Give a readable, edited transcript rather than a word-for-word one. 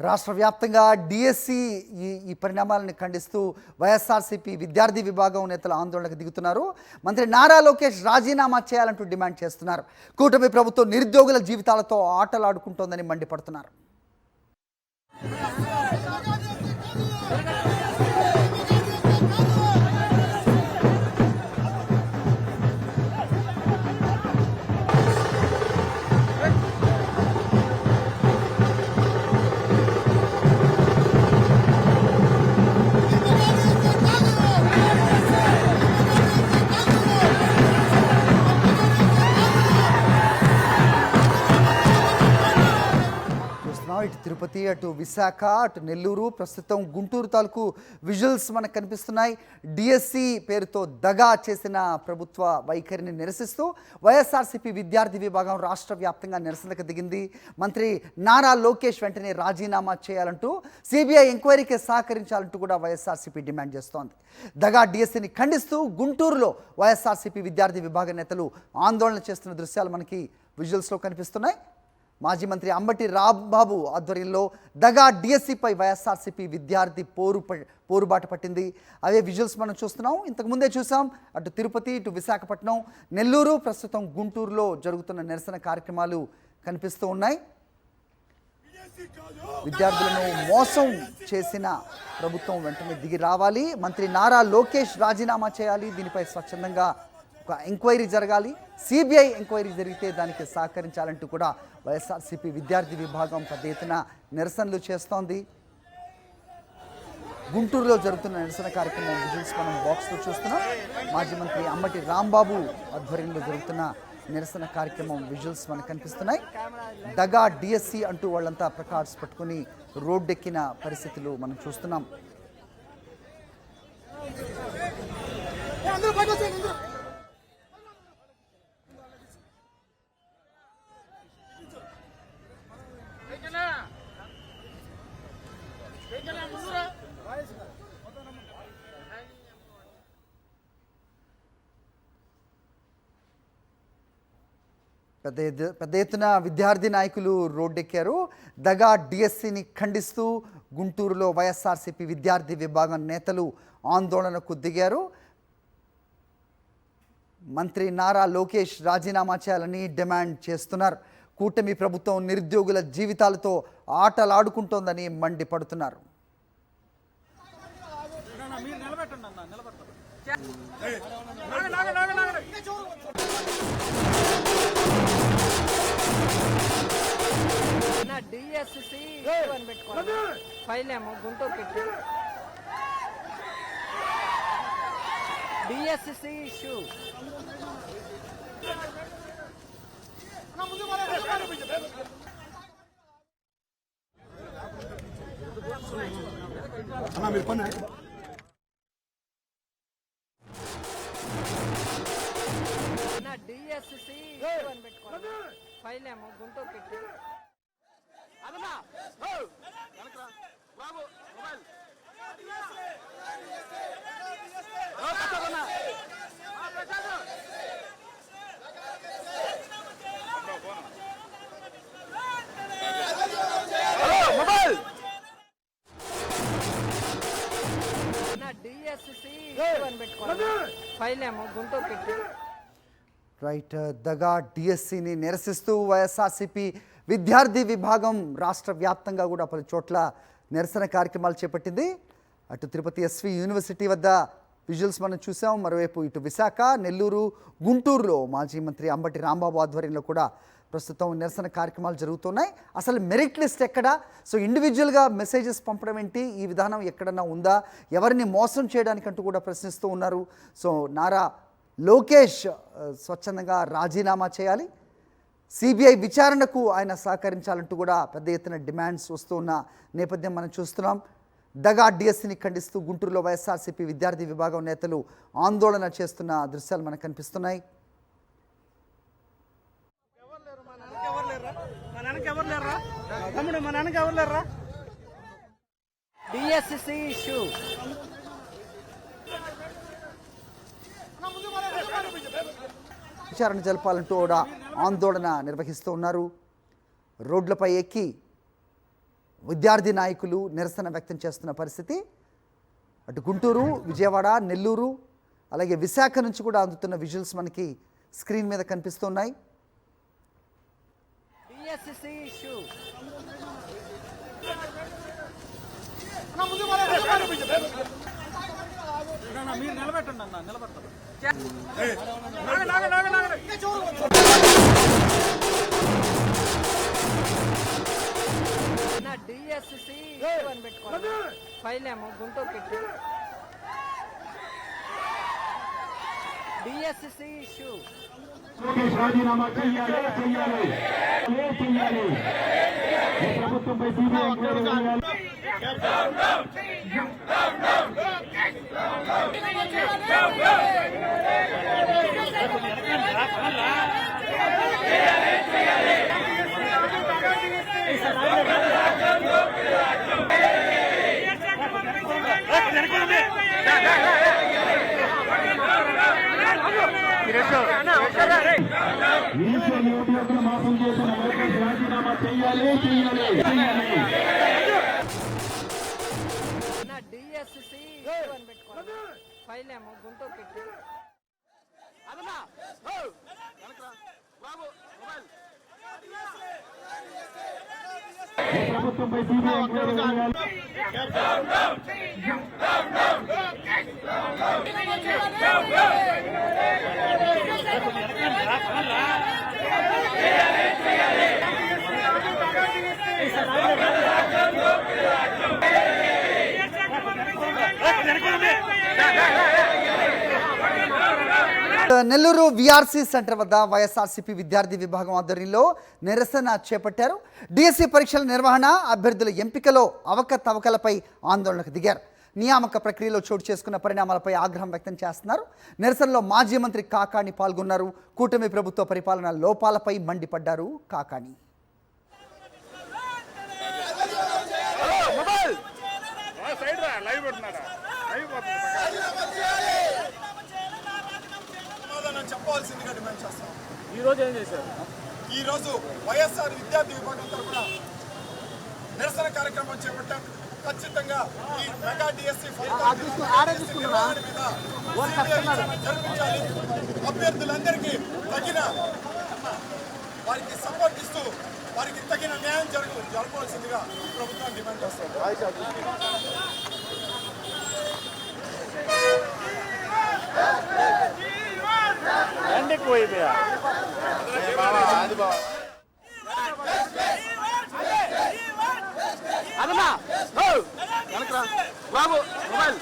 రాష్ట్ర వ్యాప్తంగా డిఎస్సి ఈ పరిణామాలను ఖండిస్తూ వైఎస్ఆర్సీపీ విద్యార్థి విభాగం నేతలు ఆందోళనకు దిగుతున్నారు. మంత్రి నారా లోకేష్ రాజీనామా చేయాలంటూ డిమాండ్ చేస్తున్నారు. కూటమి ప్రభుత్వం నిరుద్యోగుల జీవితాలతో ఆటలాడుకుంటోందని మండిపడుతున్నారు. ఇటు తిరుపతి, అటు విశాఖ, అటు నెల్లూరు, ప్రస్తుతం గుంటూరు తాలూకు విజువల్స్ మనకు కనిపిస్తున్నాయి. డిఎస్సి పేరుతో దగా చేసిన ప్రభుత్వ వైఖరిని నిరసిస్తూ వైఎస్ఆర్సీపీ విద్యార్థి విభాగం రాష్ట్ర వ్యాప్తంగా నిరసనకు దిగింది. మంత్రి నారా లోకేష్ వెంటనే రాజీనామా చేయాలంటూ, సిబిఐ ఎంక్వైరీకి సహకరించాలంటూ కూడా వైఎస్ఆర్సీపీ డిమాండ్ చేస్తోంది. దగా డిఎస్సిని ఖండిస్తూ గుంటూరులో వైఎస్ఆర్సీపీ విద్యార్థి విభాగ నేతలు ఆందోళన చేస్తున్న దృశ్యాలు మనకి విజువల్స్లో కనిపిస్తున్నాయి. మాజీ మంత్రి అంబటి రాంబాబు ఆధ్వర్యంలో దగా డిఎస్సిపై వైఎస్ఆర్సీపీ విద్యార్థి పోరుబాట పట్టింది. అవే విజువల్స్ మనం చూస్తున్నాం. ఇంతకుముందే చూసాం, అటు తిరుపతి, ఇటు విశాఖపట్నం, నెల్లూరు, ప్రస్తుతం గుంటూరులో జరుగుతున్న నిరసన కార్యక్రమాలు కనిపిస్తూ ఉన్నాయి. విద్యార్థులను మోసం చేసిన ప్రభుత్వం వెంటనే దిగి రావాలి, మంత్రి నారా లోకేష్ రాజీనామా చేయాలి, దీనిపై స్వచ్ఛందంగా ఒక ఎంక్వైరీ జరగాలి, సిబిఐ ఎంక్వైరీ జరిగితే దానికి సహకరించాలంటూ కూడా వైఎస్ఆర్సీపీ విద్యార్థి విభాగం పెద్ద ఎత్తున నిరసనలు చేస్తోంది. గుంటూరులో జరుగుతున్న నిరసన కార్యక్రమం విజువల్స్ మనం బాక్స్లో చూస్తున్నాం. మాజీ మంత్రి అంబటి రాంబాబు ఆధ్వర్యంలో జరుగుతున్న నిరసన కార్యక్రమం విజువల్స్ మనకు కనిపిస్తున్నాయి. దగా డిఎస్సి అంటూ వాళ్ళంతా ప్లకార్డ్స్ పట్టుకుని రోడ్డెక్కిన పరిస్థితులు మనం చూస్తున్నాం. పెద్ద ఎత్తున విద్యార్థి నాయకులు రోడ్డెక్కారు. దగా డిఎస్సిని ఖండిస్తూ గుంటూరులో వైఎస్ఆర్సీపీ విద్యార్థి విభాగం నేతలు ఆందోళనకు దిగారు. మంత్రి నారా లోకేష్ రాజీనామా చేయాలని డిమాండ్ చేస్తున్నారు. కూటమి ప్రభుత్వం నిరుద్యోగుల జీవితాలతో ఆటలాడుకుంటోందని మండిపడుతున్నారు. డిఎస్సి అని పెట్టుకోవాలి, ఫైల్ ఏమో గుంటూరు పెట్టి డిఎస్సి ఇష్యూ. డిఎస్సి అని పెట్టుకోవాలి, ఫైల్ ఏమో గుంటూరు పెట్టి ఫైల్ ఏమో గుంటూరు పెట్టి రైట్. దగా డిఎస్సిని నిరసిస్తూ వైఎస్ఆర్సీపీ విద్యార్థి విభాగం రాష్ట్ర వ్యాప్తంగా కూడా పలు చోట్ల నిరసన కార్యక్రమాలు చేపట్టింది. అటు తిరుపతి ఎస్వి యూనివర్సిటీ వద్ద విజువల్స్ మనం చూసాం. మరోవైపు ఇటు విశాఖ, నెల్లూరు, గుంటూరులో మాజీ మంత్రి అంబటి రాంబాబు ఆధ్వర్యంలో కూడా ప్రస్తుతం నిరసన కార్యక్రమాలు జరుగుతున్నాయి. అసలు మెరిట్ లిస్ట్ ఎక్కడా? సో ఇండివిజువల్గా మెసేజెస్ పంపడం ఏంటి? ఈ విధానం ఎక్కడన్నా ఉందా? ఎవరిని మోసం చేయడానికంటూ కూడా ప్రశ్నిస్తూ ఉన్నారు. సో నారా లోకేష్ స్వచ్ఛందంగా రాజీనామా చేయాలి, సిబిఐ విచారణకు ఆయన సహకరించాలంటూ కూడా పెద్ద ఎత్తున డిమాండ్స్ వస్తున్న నేపథ్యం మనం చూస్తున్నాం. దగా డిఎస్సిని ఖండిస్తూ గుంటూరులో వైఎస్ఆర్సీపీ విద్యార్థి విభాగం నేతలు ఆందోళన చేస్తున్న దృశ్యాలు మనకు కనిపిస్తున్నాయి. డిఎస్సి ఇష్యూ విచారణ జరపాలంటూ కూడా ఆందోళన నిర్వహిస్తూ ఉన్నారు. రోడ్లపై ఎక్కి విద్యార్థి నాయకులు నిరసన వ్యక్తం చేస్తున్న పరిస్థితి. అటు గుంటూరు, విజయవాడ, నెల్లూరు, అలాగే విశాఖ నుంచి కూడా అందుతున్న విజువల్స్ మనకి స్క్రీన్ మీద కనిపిస్తున్నాయి. డిఎస్సి ఇష్యూ మీరు నిలబెట్టండి అన్న, నిలబెడతారు. నా డిఎస్సి అని పెట్టుకోండి. ఫైల్ ఏమో గుంటూరు పెట్టి డిఎస్సి ఇష్యూ లోకేష్ రాజీనామా చేయాలి ఈ ప్రభుత్వంపై సిబిఐ ఎంక్వైరీ చేయాలి. వీసీ నిరుద్యోగులు మోసం చేసిన లోకేష్ రాజీనామా చేయాలి. నా డిఎస్సి అని పెట్టుకోండి. ఫైల్ ఏమో గుంటూరు పెట్టి ఈ ప్రభుత్వంపై సిబిఐ ఎంక్వైరీ చేయాలి. నెల్లూరు విఆర్సీ సెంటర్ వద్ద వైఎస్ఆర్సీపీ విద్యార్థి విభాగం ఆధ్వర్యంలో నిరసన చేపట్టారు. డిఎస్సి పరీక్షల నిర్వహణ, అభ్యర్థుల ఎంపికలో అవకతవకలపై ఆందోళనకు దిగారు. నియామక ప్రక్రియలో చోటు చేసుకున్న పరిణామాలపై ఆగ్రహం వ్యక్తం చేస్తున్నారు. నిరసనలో మాజీ మంత్రి కాకాణి పాల్గొన్నారు. కూటమి ప్రభుత్వ పరిపాలన లోపాలపై మండిపడ్డారు కాకాణి. చెప్పాల్సిందిగా డిమాండ్ చేస్తాం. ఈరోజు ఏం చేశారు? ఈరోజు వైఎస్ఆర్ విద్యార్థి విభాగం తరఫున నిరసన కార్యక్రమం చేపట్టాం. ఖచ్చితంగా ఈ మెగా డిఎస్సి జరిపించాలి. అభ్యర్థులందరికీ తగిన వారికి సపోర్ట్ ఇస్తూ వారికి తగిన న్యాయం జరపవలసిందిగా ప్రభుత్వం డిమాండ్ చేస్తాం. బాబు మొబైల్